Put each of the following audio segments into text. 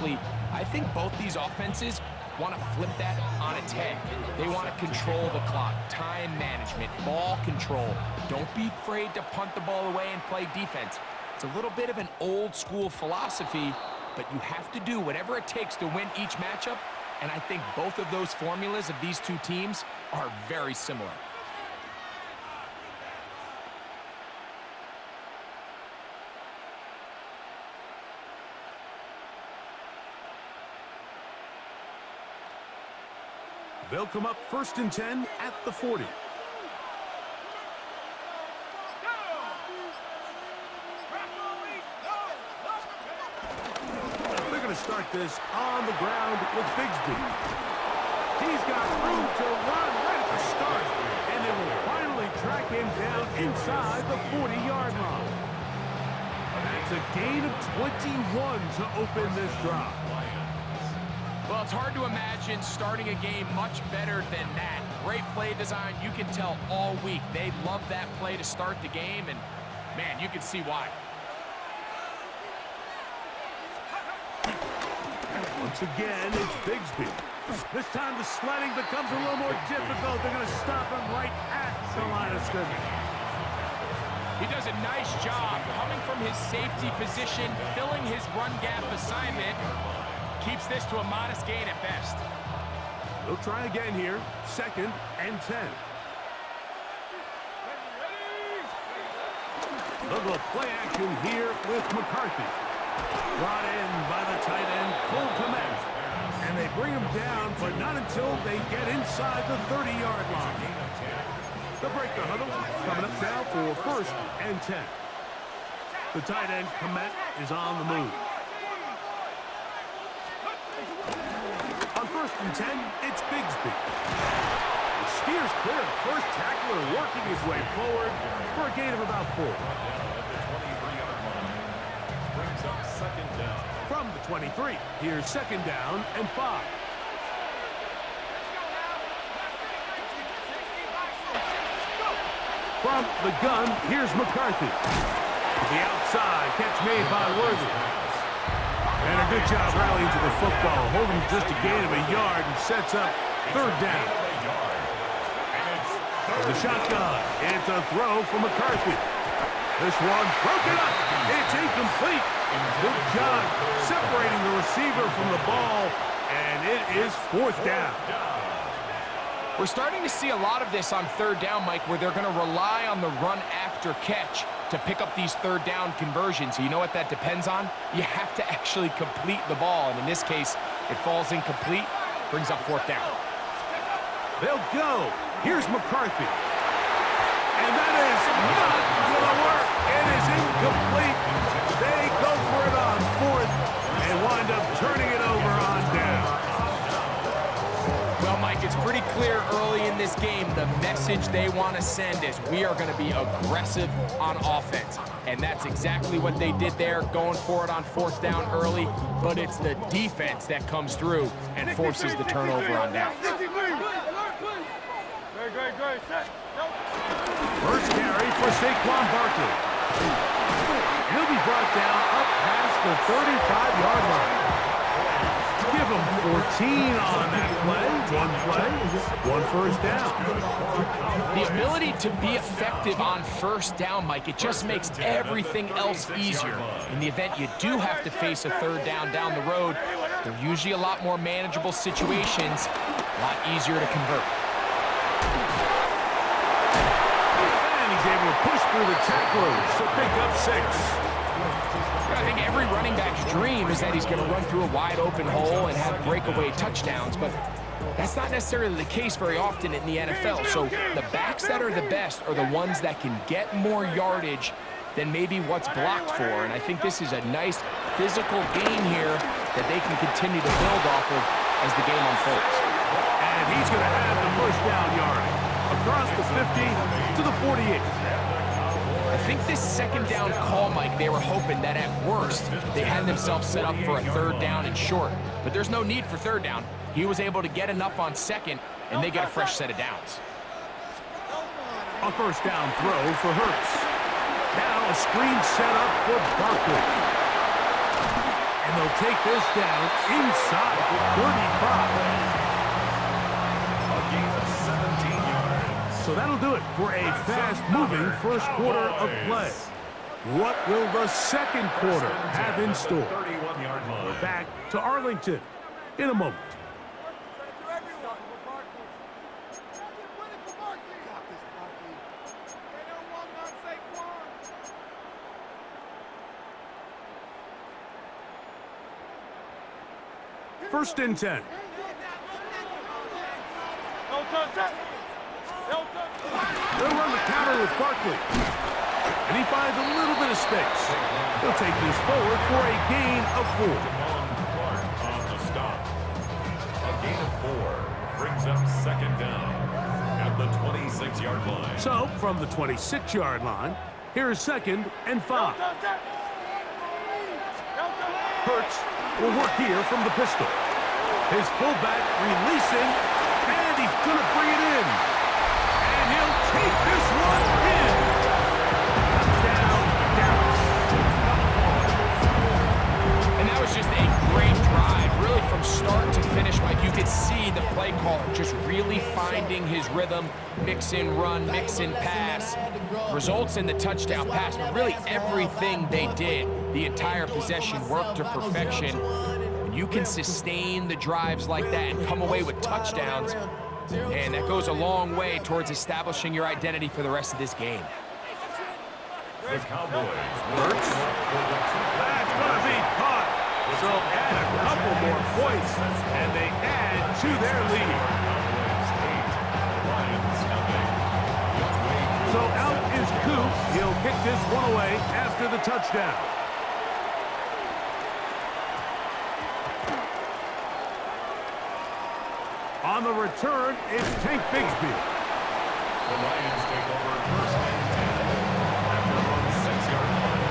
frankly, I think both these offenses want to flip that on its head. They want to control the clock, time management, ball control. Don't be afraid to punt the ball away and play defense. It's a little bit of an old school philosophy, but you have to do whatever it takes to win each matchup, and I think both of those formulas of these two teams are very similar. They'll come up 1st and 10 at the 40. They're going to start this on the ground with Bigsby. He's got room to run right at the start, and they will finally track him down inside the 40-yard line. That's a gain of 21 to open this drive. Well, it's hard to imagine starting a game much better than that. Great play design. You can tell all week they love that play to start the game, and, man, you can see why. Once again, it's Bigsby. This time the sledding becomes a little more difficult. They're going to stop him right at the line of scrimmage. He does a nice job coming from his safety position, filling his run gap assignment. Keeps this to a modest gain at best. They'll try again here. 2nd and 10. They'll go play action here with McCarthy. Brought in by the tight end, Cole Komet. And they bring him down, but not until they get inside the 30-yard line. They'll break the huddle. Coming up now for 1st and 10. The tight end, Komet, is on the move. On 1st and 10, it's Bigsby. He steers clear. First tackler working his way forward for a gain of about 4. From the 23, here's 2nd down and 5. From the gun, here's McCarthy. The outside catch made by Worthy. And a good job rallying to the football, holding just a gain of a yard and sets up 3rd down. The shotgun, it's a throw for McCarthy. This one broken up. It's incomplete. Good job separating the receiver from the ball, and it is 4th down. We're starting to see a lot of this on 3rd down, Mike, where they're going to rely on the run after catch to pick up these 3rd down conversions. You know what that depends on? You have to actually complete the ball, and in this case, it falls incomplete, brings up 4th down. They'll go. Here's McCarthy. And that is not going to work. It is incomplete. They go for it on 4th and wind up turning it over on down. Well, Mike, it's pretty clear early in this game the message they want to send is we are going to be aggressive on offense. And that's exactly what they did there, going for it on 4th down early. But it's the defense that comes through and forces the turnover on downs. First carry for Saquon Barkley. He'll be brought down up past the 35-yard line. Give him 14 on that play. 1 first down. The ability to be effective on 1st down, Mike, it just makes everything else easier. In the event you do have to face a 3rd down the road, they're usually a lot more manageable situations, a lot easier to convert. Able to push through the tacklers to pick up 6. I think every running back's dream is that he's going to run through a wide open hole and have breakaway touchdowns, but that's not necessarily the case very often in the NFL. So the backs that are the best are the ones that can get more yardage than maybe what's blocked for, and I think this is a nice physical gain here that they can continue to build off of as the game unfolds. And he's going to have the 1st down yardage across the 50 to the 48. I think this 2nd down call, Mike, they were hoping that at worst they had themselves set up for a 3rd down and short. But there's no need for 3rd down. He was able to get enough on 2nd, and they get a fresh set of downs. A 1st down throw for Hurts. Now a screen set up for Barkley. And And they'll take this down inside the 35. A gain of 17 yards. So that'll do it for a fast-moving first quarter of play. What will the second quarter have in store? 31-yard line. We're back to Arlington in a moment. First and 10. They'll run the counter with Barkley. And he finds a little bit of space. He'll take this forward for a gain of 4. Clark on the stop. A gain of 4 brings up second down at the 26-yard line. So, from the 26-yard line, here is second and 5. Hurts will work here from the pistol. His fullback releasing, and he's going to bring it in. And he'll take this one in. Touchdown, Dallas. And that was just a great drive, really from start to finish, Mike. You could see the play caller just really finding his rhythm, mix in run, mix in pass, results in the touchdown pass, but really everything they did, the entire possession worked to perfection. When you can sustain the drives like that and come away with touchdowns, and that goes a long way towards establishing your identity for the rest of this game. The Cowboys. Hurts. That's going to be caught. So add a couple more points, and they add to their lead. So out is Coop. He'll kick this one away after the touchdown. On the return, it's Tank Bigsby. The Lions take over first and 10 after the 6-yard line.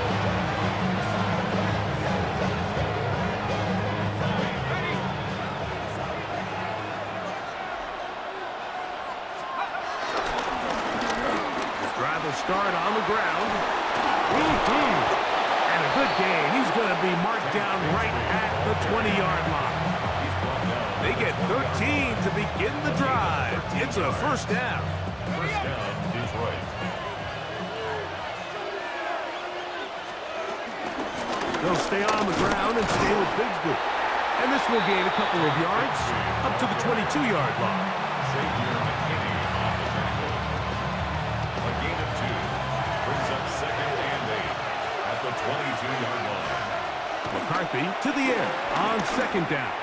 This drive will start on the ground. And a good gain. He's going to be marked down right at the 20-yard line. They get 13 to begin the drive. It's a first down. First down, Detroit. They'll stay on the ground and stay with Bigsby. And this will gain a couple of yards up to the 22-yard line. Xavier McKinney on the tackle. A gain of 2 brings up second and 8 at the 22-yard line. McCarthy to the air on second down.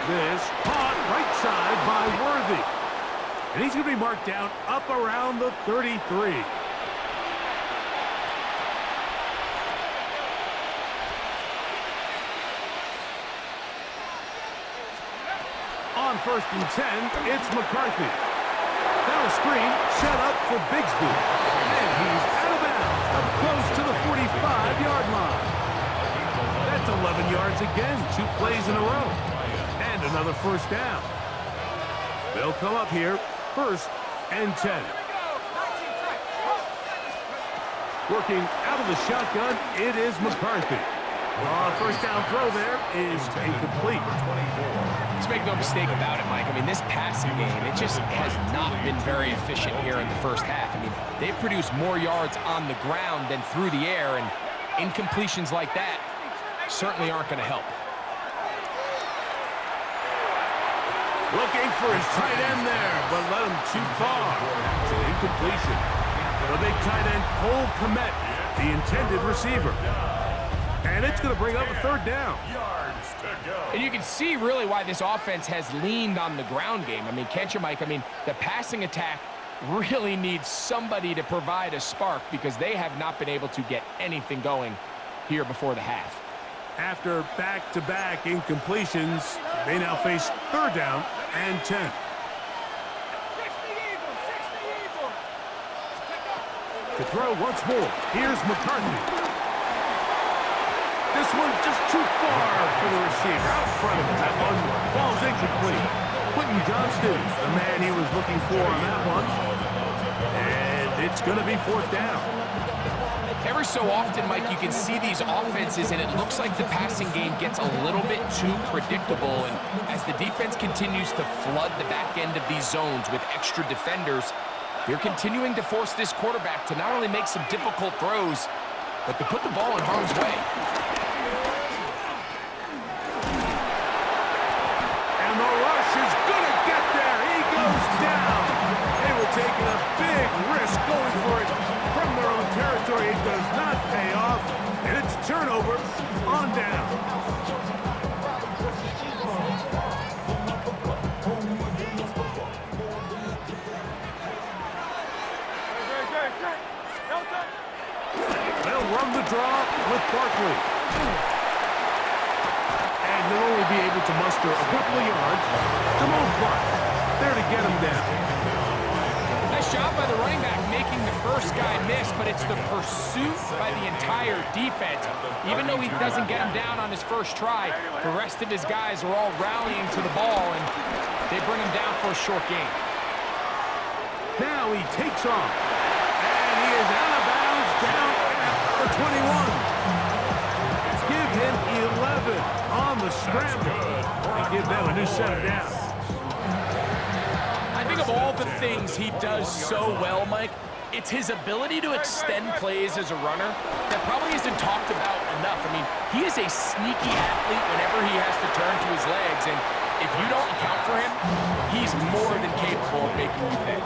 This caught right side by Worthy. And he's going to be marked down up around the 33. On first and 10, it's McCarthy. Now a screen set up for Bigsby. And he's out of bounds up close to the 45-yard line. That's 11 yards again, 2 plays in a row. And another first down. They'll come up here, first and 10. Working out of the shotgun, it is McCarthy. First down throw there is incomplete. Let's make no mistake about it, Mike. I mean, this passing game, it just has not been very efficient here in the first half. I mean, they've produced more yards on the ground than through the air, and incompletions like that certainly aren't going to help. Looking for his tight end there, but led him too far. It's an incompletion. The big tight end, Cole Kmet, the intended receiver. And it's going to bring up a third down. Yards to go. And you can see really why this offense has leaned on the ground game. I mean, can't you, Mike? I mean, the passing attack really needs somebody to provide a spark because they have not been able to get anything going here before the half. After back-to-back incompletions, they now face third down and 10. To throw once more, here's McCarthy. This one just too far for the receiver. Out front of him. That one falls incomplete. Quentin Johnston, the man he was looking for on that one. And it's going to be fourth down. Every so often, Mike, you can see these offenses, and it looks like the passing game gets a little bit too predictable. And as the defense continues to flood the back end of these zones with extra defenders, they're continuing to force this quarterback to not only make some difficult throws, but to put the ball in harm's way. And the rush is going to get there. He goes down. They were taking a big risk going for it from their own territory. It does not pay off, and it's a turnover on down. They'll run the draw with Barkley. And he'll only be able to muster a couple of yards. Jamal Clark there to get him down. Nice job by the running back making the first guy miss, but it's the pursuit by the entire defense. Even though he doesn't get him down on his first try, the rest of his guys are all rallying to the ball, and they bring him down for a short gain. Now he takes off. And he is out of bounds down at the 21. Give him 11 on the scramble. And give them a new set of downs. I think of all the things he does so well, Mike, it's his ability to extend plays as a runner that probably isn't talked about enough. I mean, he is a sneaky athlete whenever he has to turn to his legs, and if you don't account for him, he's more than capable of making you pay.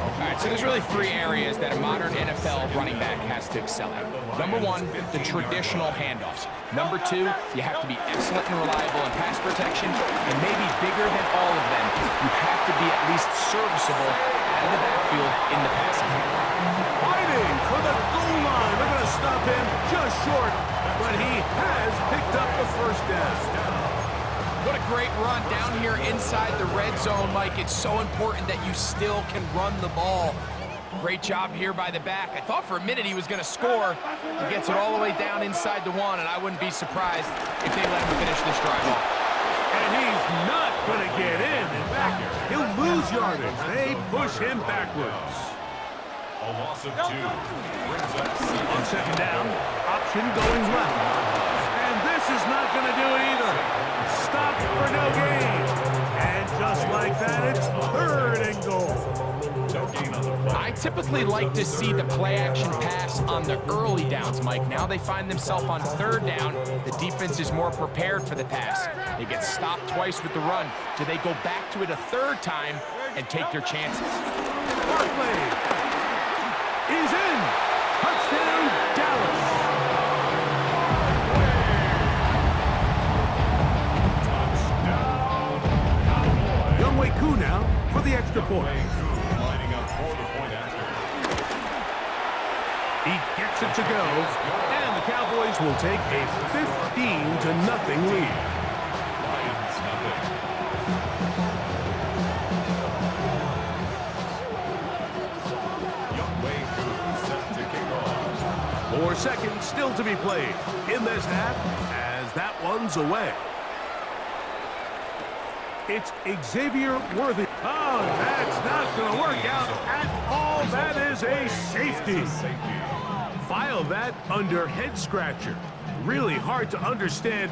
All right, so there's really three areas that a modern NFL running back has to excel at. Number one, the traditional handoffs. Number two, you have to be excellent and reliable in pass protection, and maybe bigger than all of them, you have to be at least serviceable out of the backfield in the passing game. Fighting for the goal line. They're going to stop him just short, but he has picked up the first down. What a great run down here inside the red zone, Mike. It's so important that you still can run the ball. Great job here by the back. I thought for a minute he was going to score. He gets it all the way down inside the one, and I wouldn't be surprised if they let him finish this drive off. And he's not going to get in. In fact, he'll lose yardage. They push him backwards. A loss of 2 brings up On second down, option going left. And this is not going to do it either. Stop for no gain. And just like that, it's third and goal. no gain on the play. I typically like to see the play-action pass on the early downs, Mike. Now they find themselves on third down. The defense is more prepared for the pass. They get stopped twice with the run. Do they go back to it a third time and take their chances? Barkley is in. Touchdown, Dallas. Younghoe now for the extra point. Lining up for the point after. He gets it to go, and the Cowboys will take a 15-0 lead. Lions nothing. Younghoe set to kick off. 4 seconds still to be played in this half as that one's away. It's Xavier Worthy. Oh, that's not going to work out at all. That is a safety. File that under head scratcher. Really hard to understand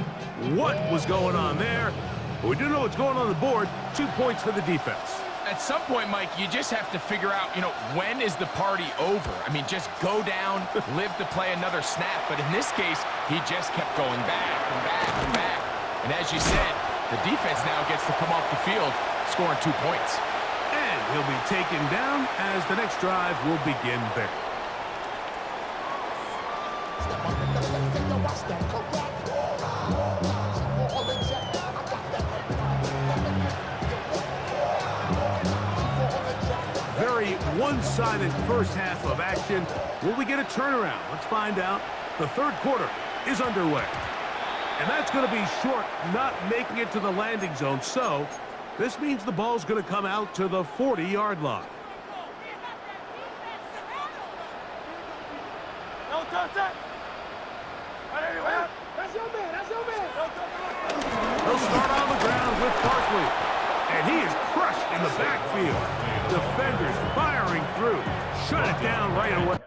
what was going on there. But we do know what's going on the board. 2 points for the defense. At some point, Mike, you just have to figure out, when is the party over? I mean, just go down, live to play another snap. But in this case, he just kept going back and back and back. And as you said, the defense now gets to come off the field, scoring 2 points. And he'll be taken down as the next drive will begin there. Very one-sided first half of action. Will we get a turnaround? Let's find out. The third quarter is underway. And that's going to be short, not making it to the landing zone. So this means the ball's going to come out to the 40-yard line. They'll start on the ground with Barkley. And he is crushed in the backfield. Defenders firing through. Shut it down right away.